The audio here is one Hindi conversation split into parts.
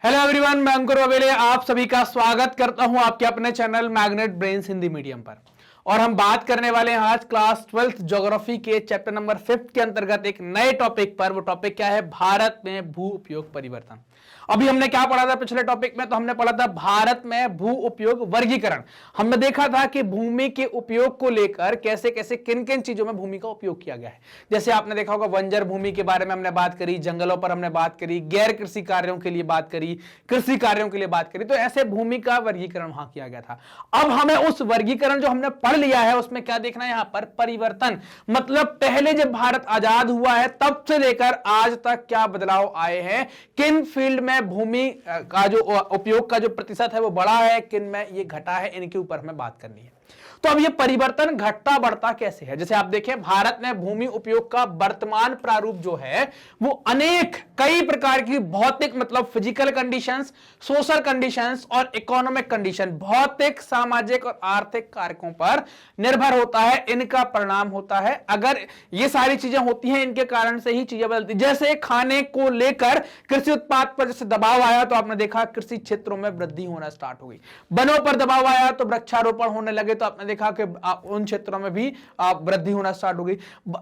हेलो एवरीवन, मैं अंकुर अवेले आप सभी का स्वागत करता हूं आपके अपने channel magnet brains Hindi medium पर। और हम बात करने वाले हैं आज क्लास 12th ज्योग्राफी के चैप्टर नंबर 5 के अंतर्गत एक नए टॉपिक पर। वो टॉपिक क्या है? भारत में भू उपयोग परिवर्तन। अभी हमने क्या पढ़ा था पिछले टॉपिक में? तो हमने पढ़ा था भारत में भू उपयोग वर्गीकरण। हमने देखा था कि भूमि के उपयोग को लेकर कैसे कैसे किन किन चीजों में भूमि का उपयोग किया गया है। जैसे आपने देखा होगा बंजर भूमि के बारे में हमने बात करी, जंगलों पर हमने बात करी, गैर कृषि कार्यों के लिए बात करी, कृषि कार्यों के लिए बात करी। तो ऐसे भूमि का वर्गीकरण वहां किया गया था। अब हमें उस वर्गीकरण जो हमने पढ़ लिया है उसमें क्या देखना है? यहां पर परिवर्तन, मतलब पहले जब भारत आजाद हुआ है तब से लेकर आज तक क्या बदलाव आए हैं, किन फील्ड में भूमि का जो उपयोग का जो प्रतिशत है वो बढ़ा है, किन में ये घटा है, इनके ऊपर हमें बात करनी है। तो अब ये परिवर्तन घटता बढ़ता कैसे है? जैसे आप देखें, भारत में भूमि उपयोग का वर्तमान प्रारूप जो है वो अनेक कई प्रकार की भौतिक, मतलब फिजिकल कंडीशंस, सोशल कंडीशंस और इकोनॉमिक कंडीशन, भौतिक, सामाजिक और आर्थिक कारकों पर निर्भर होता है। इनका परिणाम होता है। अगर ये सारी चीजें होती हैं, इनके कारण से ही चीजें बदलती। जैसे खाने को लेकर कृषि उत्पाद पर जैसे दबाव आया तो आपने देखा कृषि क्षेत्रों में वृद्धि होना स्टार्ट हो गई। वनों पर दबाव आया तो वृक्षारोपण होने लगे, तो आपने देखा कि उन क्षेत्रों में भी वृद्धि होना स्टार्ट हो गई।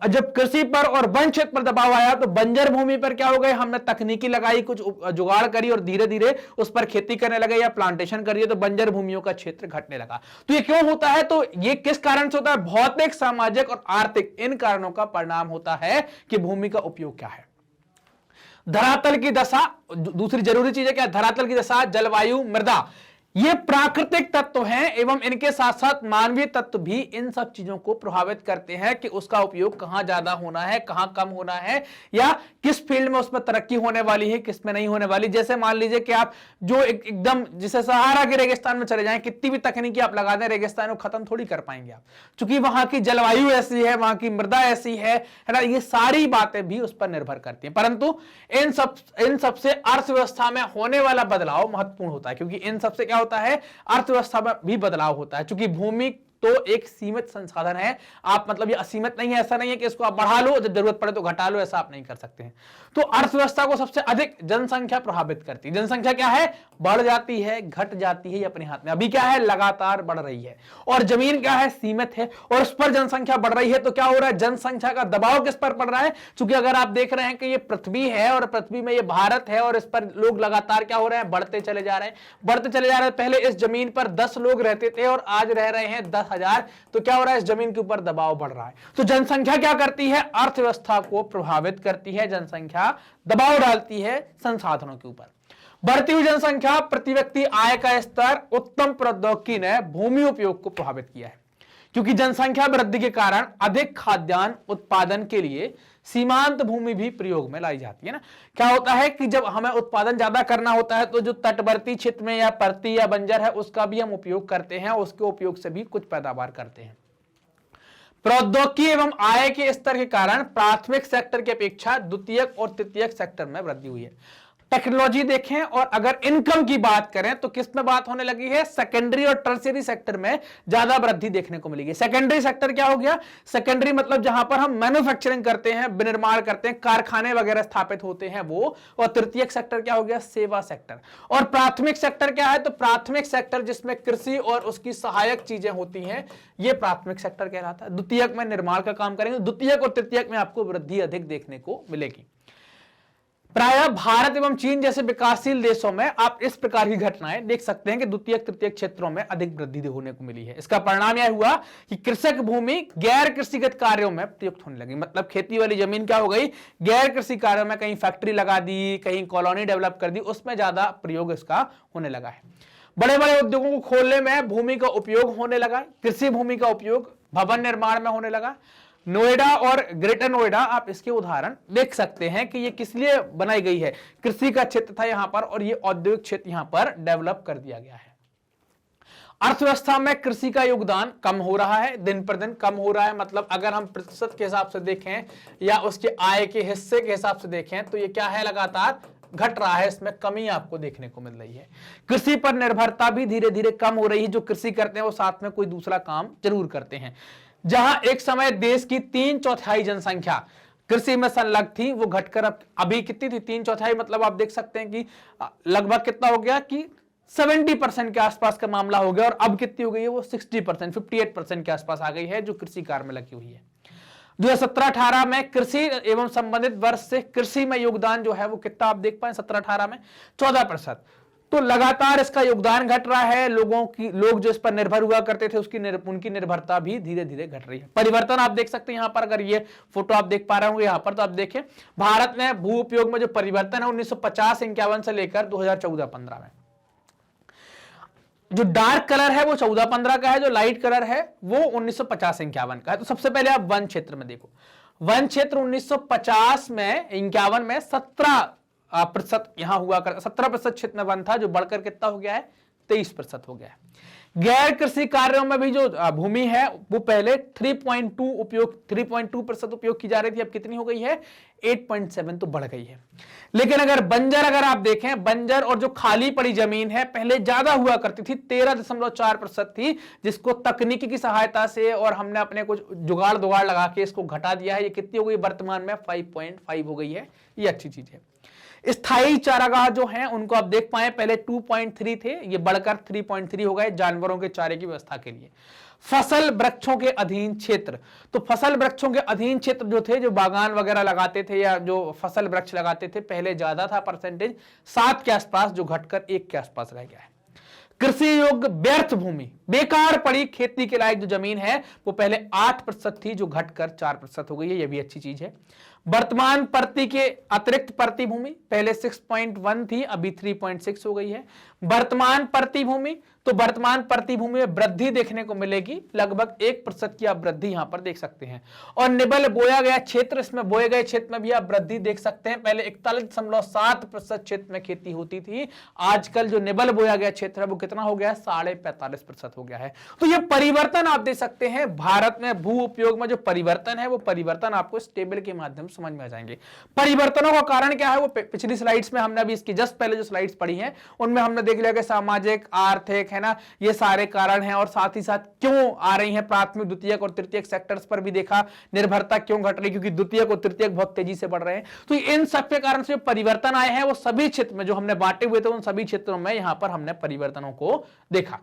जब कृषि पर और वन क्षेत्र पर दबाव आया तो बंजर भूमि पर क्या हो गए? हमने तकनीकी लगाई, कुछ जुगाड़ करी और धीरे धीरे उस पर खेती करने लगे या प्लांटेशन करिए, तो बंजर भूमियों का क्षेत्र घटने लगा। तो ये क्यों होता है? तो ये किस कारण से होता है? भौतिक, सामाजिक और आर्थिक, इन कारणों का परिणाम होता है कि भूमि का उपयोग क्या है। धरातल की दशा, दूसरी जरूरी चीज है क्या? धरातल की दशा, जलवायु, मृदा, ये प्राकृतिक तत्व हैं एवं इनके साथ साथ मानवीय तत्व भी इन सब चीजों को प्रभावित करते हैं कि उसका उपयोग कहां ज्यादा होना है, कहां कम होना है, या किस फील्ड में उसमें तरक्की होने वाली है, किस में नहीं होने वाली। जैसे मान लीजिए कि आप जो एकदम जैसे सहारा के रेगिस्तान में चले जाएं, कितनी भी तकनीकी आप लगा दें, रेगिस्तान को खत्म थोड़ी कर पाएंगे आप, क्योंकि वहां की जलवायु ऐसी है, वहां की मृदा ऐसी है ना। ये सारी बातें भी उस पर निर्भर करती हैं। परंतु इन सबसे अर्थव्यवस्था में होने वाला बदलाव महत्वपूर्ण होता है, क्योंकि इन सबसे क्या होता है? अर्थव्यवस्था में भी बदलाव होता है। क्योंकि भूमि तो एक सीमित संसाधन है, आप मतलब ये असीमित नहीं है। ऐसा नहीं है कि इसको आप बढ़ा लो, जब जरूरत पड़े तो घटा लो, ऐसा आप नहीं कर सकते हैं। तो अर्थव्यवस्था को सबसे अधिक जनसंख्या प्रभावित करती है। जनसंख्या क्या है? बढ़ जाती है, घट जाती है, ये अपने हाथ में। अभी क्या है? लगातार बढ़ रही है। और जमीन क्या है? सीमित है, और उस पर जनसंख्या बढ़ रही है। तो क्या हो रहा है? जनसंख्या का दबाव किस पर पड़ रहा है? क्योंकि अगर आप देख रहे हैं कि ये पृथ्वी है और पृथ्वी में ये भारत है, और इस पर लोग लगातार क्या हो रहे हैं? बढ़ते चले जा रहे हैं, बढ़ते चले जा रहे हैं। पहले इस जमीन पर 10 लोग रहते थे और आज रह रहे हैं 10,000। तो क्या हो रहा है? इस जमीन के ऊपर दबाव बढ़ रहा है। तो जनसंख्या क्या करती है? अर्थव्यवस्था को प्रभावित करती है। जनसंख्या दबाव डालती है संसाधनों के ऊपर। बढ़ती हुई जनसंख्या, प्रति व्यक्ति आय का स्तर, उत्तम प्रौद्योगिकी ने भूमि उपयोग को प्रभावित किया है। क्योंकि जनसंख्या वृद्धि के कारण अधिक खाद्यान्न उत्पादन के लिए सीमांत भूमि भी प्रयोग में लाई जाती है ना। क्या होता है कि जब हमें उत्पादन ज्यादा करना होता है तो जो तटवर्ती क्षेत्र में या परती या बंजर है उसका भी हम उपयोग करते हैं, उसके उपयोग से भी कुछ पैदावार करते हैं। प्रौद्योगिकी एवं आय के स्तर के कारण प्राथमिक सेक्टर की अपेक्षा द्वितीयक और तृतीयक सेक्टर में वृद्धि हुई है। टेक्नोलॉजी देखें, और अगर इनकम की बात करें तो किस में बात होने लगी है? सेकेंडरी और टर्शियरी सेक्टर में ज्यादा वृद्धि देखने को मिलेगी। सेकेंडरी सेक्टर क्या हो गया? सेकेंडरी मतलब जहां पर हम मैन्युफैक्चरिंग करते हैं, विनिर्माण करते हैं, कारखाने वगैरह स्थापित होते हैं वो। और तृतीयक सेक्टर क्या हो गया? सेवा सेक्टर। और प्राथमिक सेक्टर क्या है? तो प्राथमिक सेक्टर जिसमें कृषि और उसकी सहायक चीजें होती हैं, ये प्राथमिक सेक्टर कहलाता है। द्वितीयक में निर्माण का काम करेंगे। द्वितीयक और तृतीयक में आपको वृद्धि अधिक देखने को मिलेगी। प्रायः भारत एवं चीन जैसे विकासशील देशों में आप इस प्रकार की घटनाएं देख सकते हैं कि द्वितीयक तृतीयक क्षेत्रों में अधिक वृद्धि होने को मिली है। इसका परिणाम यह हुआ कि कृषक भूमि गैर कृषिगत कार्यों में प्रयुक्त होने लगी। मतलब खेती वाली जमीन क्या हो गई? गैर कृषि कार्यों में, कहीं फैक्ट्री लगा दी, कहीं कॉलोनी डेवलप कर दी, उसमें ज्यादा प्रयोग इसका होने लगा है। बड़े बड़े उद्योगों को खोलने में भूमि का उपयोग होने लगा। कृषि भूमि का उपयोग भवन निर्माण में होने लगा। नोएडा और ग्रेटर नोएडा आप इसके उदाहरण देख सकते हैं कि ये किस लिए बनाई गई है। कृषि का क्षेत्र था यहां पर और ये औद्योगिक क्षेत्र यहां पर डेवलप कर दिया गया है। अर्थव्यवस्था में कृषि का योगदान कम हो रहा है, दिन पर दिन कम हो रहा है। मतलब अगर हम प्रतिशत के हिसाब से देखें या उसके आय के हिस्से के हिसाब से देखें तो ये क्या है? लगातार घट रहा है, इसमें कमी आपको देखने को मिल रही है। कृषि पर निर्भरता भी धीरे धीरे कम हो रही है। जो कृषि करते हैं वो साथ में कोई दूसरा काम जरूर करते हैं। जहां एक समय देश की 3/4 जनसंख्या कृषि में संलग्न थी वो घटकर अब अभी कितनी थी, 3/4, मतलब आप देख सकते हैं कि लगभग कितना हो गया कि 70% के आसपास का मामला हो गया, और अब कितनी हो गई है वो 60%, 58% के आसपास आ गई है जो कृषि कार्य में लगी हुई है। 2017-18 में कृषि एवं संबंधित वर्ष से कृषि में योगदान जो है वो कितना आप देख पाए 17-18 में 14%। तो लगातार इसका योगदान घट रहा है, लोग जो इस पर निर्भर हुआ करते थे उनकी निर्भरता भी धीरे धीरे घट रही है। परिवर्तन आप देख सकते हैं यहां पर, अगर ये फोटो आप देख पा रहे होंगे यहां पर, तो आप देखें भारत में भू उपयोग में जो परिवर्तन है 1950-51 से लेकर 2014-15 में, जो डार्क कलर है वो 14-15 का है, जो लाइट कलर है वो 1950-51 का है। तो सबसे पहले आप वन क्षेत्र में देखो, वन क्षेत्र 1950 में 51 में 17% यहां हुआ कर, 17% क्षेत्र में वन था, जो बढ़कर कितना हो गया है 23% हो गया है। गैर कृषि कार्यों में भी जो भूमि है वो पहले 3.2% उपयोग की जा रही थी, अब कितनी हो गई है 8.7, तो बढ़ गई है। लेकिन अगर आप देखें बंजर और जो खाली पड़ी जमीन है पहले ज्यादा हुआ करती थी, 13.4% थी, जिसको तकनीकी की सहायता से और हमने अपने कुछ जुगाड़ लगा के इसको घटा दिया है। ये कितनी हो गई वर्तमान में 5.5 हो गई है, ये अच्छी चीज है। स्थायी चारागाह जो हैं उनको आप देख पाए पहले 2.3 थे, ये बढ़कर 3.3 हो गए जानवरों के चारे की व्यवस्था के लिए। फसल वृक्षों के अधीन क्षेत्र, तो फसल वृक्षों के अधीन क्षेत्र जो थे, जो बागान वगैरह लगाते थे या जो फसल वृक्ष लगाते थे, पहले ज्यादा था परसेंटेज 7 के आसपास, जो घटकर 1 के आसपास रह गया है। कृषि योग्य व्यर्थ भूमि, बेकार पड़ी खेती के लायक जो जमीन है वो पहले 8% थी, जो घटकर 4% हो गई है, ये भी अच्छी चीज है। वर्तमान प्रति के अतिरिक्त प्रति भूमि पहले 6.1 थी, अभी 3.6 हो गई है। वर्तमान प्रति भूमि, तो वर्तमान प्रति भूमि में वृद्धि देखने को मिलेगी, लगभग 1% की आप वृद्धि यहां पर देख सकते हैं। और निबल बोया गया क्षेत्र, इसमें बोए गए क्षेत्र में भी आप वृद्धि देख सकते हैं। पहले 41.7% क्षेत्र में खेती होती थी, आजकल जो निबल बोया गया क्षेत्र है वो कितना हो गया है 45.5% हो गया है। तो ये परिवर्तन आप देख सकते हैं, भारत में भू उपयोग में जो परिवर्तन है वो परिवर्तन आपको इस टेबल के माध्यम से समझ में आ जाएंगे। परिवर्तनों का कारण क्या है वो पिछली स्लाइड्स में हमने अभी इसकी जस्ट पहले जो स्लाइड्स पढ़ी हैं उनमें हमने देख लिया कि सामाजिक, आर्थिक, है ना, ये सारे कारण हैं, और साथ ही साथ क्यों आ रही हैं प्राथमिक, द्वितीयक और तृतीयक सेक्टर्स पर भी देखा निर्भरता क्यों घट रही, क्योंकि द्वितीयक और तृतीयक बहुत तेजी से बढ़ रहे हैं। तो इन सब के कारण से जो परिवर्तन आए हैं वो सभी क्षेत्र में जो हमने बांटे हुए थे उन सभी क्षेत्रों में यहां पर हमने परिवर्तनों को देखा।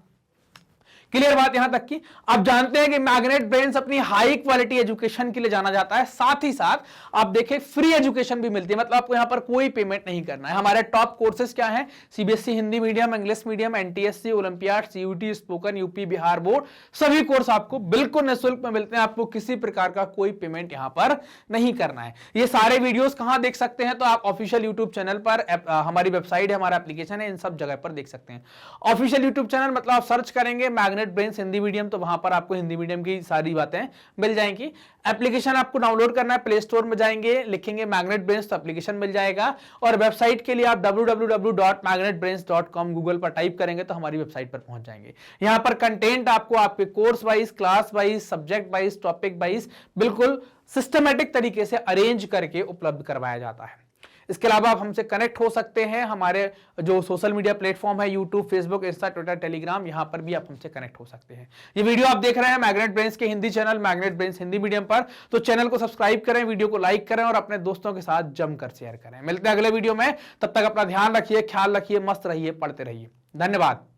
क्लियर बात यहां तक की। अब जानते हैं कि मैग्नेट ब्रेन्स अपनी हाई क्वालिटी एजुकेशन के लिए जाना जाता है, साथ ही साथ आप देखें फ्री एजुकेशन भी मिलती है, मतलब आपको यहां पर कोई पेमेंट नहीं करना है। हमारे टॉप कोर्सेज क्या हैं, CBSE Hindi medium, English medium, NTSC, olympiad, CUT, spoken, UP Bihar board, सभी कोर्स आपको बिल्कुल निःशुल्क में मिलते हैं, आपको किसी प्रकार का कोई पेमेंट यहां पर नहीं करना है। ये सारे वीडियोस कहां देख सकते हैं, तो आप ऑफिशियल यूट्यूब चैनल पर, हमारी वेबसाइट है, हमारा एप्लीकेशन है, इन सब जगह पर देख सकते हैं। ऑफिशियल यूट्यूब चैनल मतलब आप सर्च करेंगे मैग्नेट ब्रेन्स हिंदी मीडियम, तो वहां पर आपको हिंदी मीडियम की सारी बातें मिल जाएंगी। एप्लीकेशन आपको डाउनलोड करना है, प्ले स्टोर में जाएंगे, लिखेंगे मैग्नेट ब्रेन्स तो एप्लीकेशन मिल जाएगा, और वेबसाइट के लिए आप www.magnetbrains.com गूगल पर टाइप करेंगे तो हमारी वेबसाइट पर पहुंच जाएंगे। यहां पर कंटेंट आपको आपके course wise, class wise, subject wise, topic wise बिल्कुल सिस्टमेटिक तरीके से अरेंज करके उपलब्ध करवाया जाता है। इसके अलावा आप हमसे कनेक्ट हो सकते हैं, हमारे जो सोशल मीडिया प्लेटफॉर्म है YouTube, Facebook, Insta, Twitter, Telegram, यहां पर भी आप हमसे कनेक्ट हो सकते हैं। ये वीडियो आप देख रहे हैं मैग्नेट ब्रेन्स के Hindi channel magnet brains Hindi medium पर, तो चैनल को सब्सक्राइब करें, वीडियो को लाइक करें और अपने दोस्तों के साथ जमकर शेयर करें। मिलते हैं अगले वीडियो में, तब तक अपना ध्यान रखिए, ख्याल रखिए, मस्त रहिए, पढ़ते रहिए। धन्यवाद।